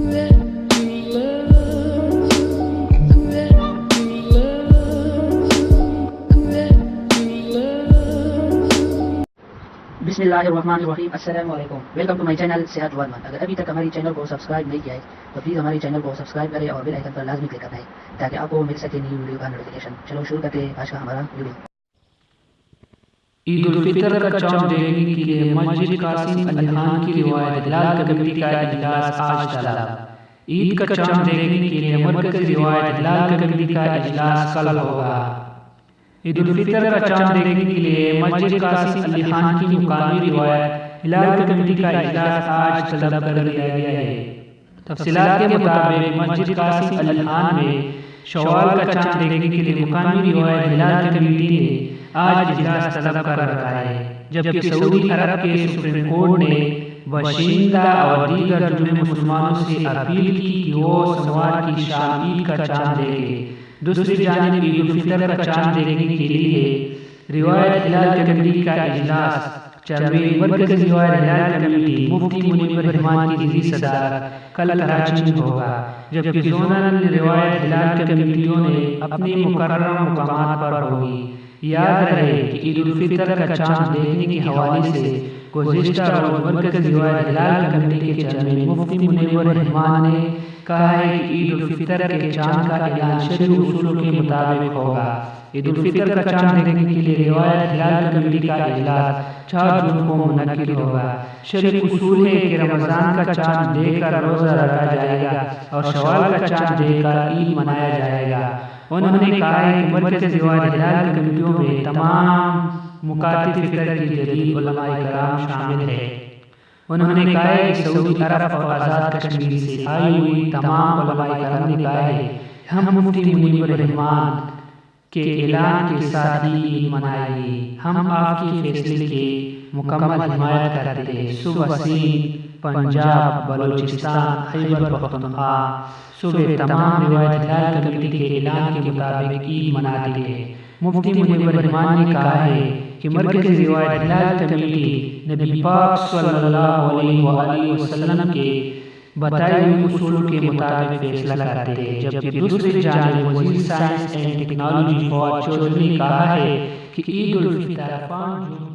بسم اللہ الرحمن الرحیم. السلام علیکم. ویلکم ٹو مائی چینل صحت ورمان. اگر ابھی تک ہماری چینل کو سبسکرائب نہیں کیا ہے تو پلیز ہماری چینل کو سبسکرائب کریں اور بیل آئیکن پر لازمی کلک کرنا ہے تاکہ آپ کو مل سکے نئی ویڈیو کا نوٹیفیکیشن. چلو شروع کرتے ہیں آج کا ہمارا ویڈیو. عید الفطر کا چاند دیکھنے کے لیے مسجد قاسم علی خان کی روایت ہلال کمیٹی کا اجلاس آج چلا. عید کا چاند دیکھنے کے لیے مرکزی روایت ہلال کمیٹی کا اجلاس کل ہوگا. عید الفطر کا چاند دیکھنے کے لیے مسجد قاسم علی خان کی مقامی روایت ہلال کمیٹی کا اجلاس آج طلب کر لیا گیا ہے. تفصیلات کے مطابق مسجد قاسم علی خان میں شوال کا چاند دیکھنے کے لیے مقامی روایت ہلال کمیٹی نے آج اجلاس طلب کر رکھا ہے، جبکہ سعودی عرب کے سپریم کورٹ نے باشندہ اور دیگر جمعہ مسلمانوں سے اپیل کی کہ وہ سوموار کی شام عید کا چاند دیکھیں. دوسری جانب عید الفطر کا چاند دیکھنے کے لیے روایت ہلال کمیٹی کا اجلاس چیئرمین مرکزی روایت ہلال کمیٹی مفتی منیر رحمان کی زیر صدارت کل کراچی میں ہوگا، جبکہ زونل روایت ہلال کمیٹیوں نے اپنے مقررہ مقامات پر ہوگی. یاد رہے کہ عید الفطر کا چاند دیکھنے کے حوالے سے گزشتہ روز مرکزی روایت ہلال کمیٹی کے چیئرمین مفتی منیر رحمان نے کہا ہے کہ عید الفطر کے چاند کا اعلان شرعی اصولوں کے مطابق ہوگا. عید الفطر کا چاند دیکھنے کے لیے روایت ہلال کمیٹی کا اجلاس 4 جون کو منعقد ہوگا. شرعی اصول ہے کہ رمضان کا چاند دیکھ کر روزہ رکھا جائے گا اور شوال کا چاند دیکھ کر عید منایا جائے گا. انہوں نے کہا ہے کہ مرکزی روایت ہلال کمیٹیوں میں تمام مکاتب فکر کی جدید علماء کرام شامل ہیں. انہوں نے کہا ہے کہ سعودی عرب اور آزاد کشمیر سے آئی ہوئی تمام علماء کرام نے کہا ہے کہ ہم مفتی منیر رحمان کے اعلان کے ساتھ ہی عید منائیں گے. ہم آپ کے فیصلے کی مکمل حمایت کرتے ہیں. صبح سندھ، پنجاب، بلوچستان، خیبر پختونخوا صبح تمام روایت ہلال کمیٹی کے اعلان کے مطابق عید مناتے ہیں. مفتی منیر رحمان نے کہا ہے کہ مرکزی روایت ہلال کمیٹی نبی پاک صلی اللہ علیہ وآلہ وسلم کے بتائے ہوئے اصول کے مطابق فیصلہ کرتے ہیں، جبکہ دوسری جانب وزیر science and technology Fawad Chaudhry نے کہا ہے کہ عید الفطر 5 جون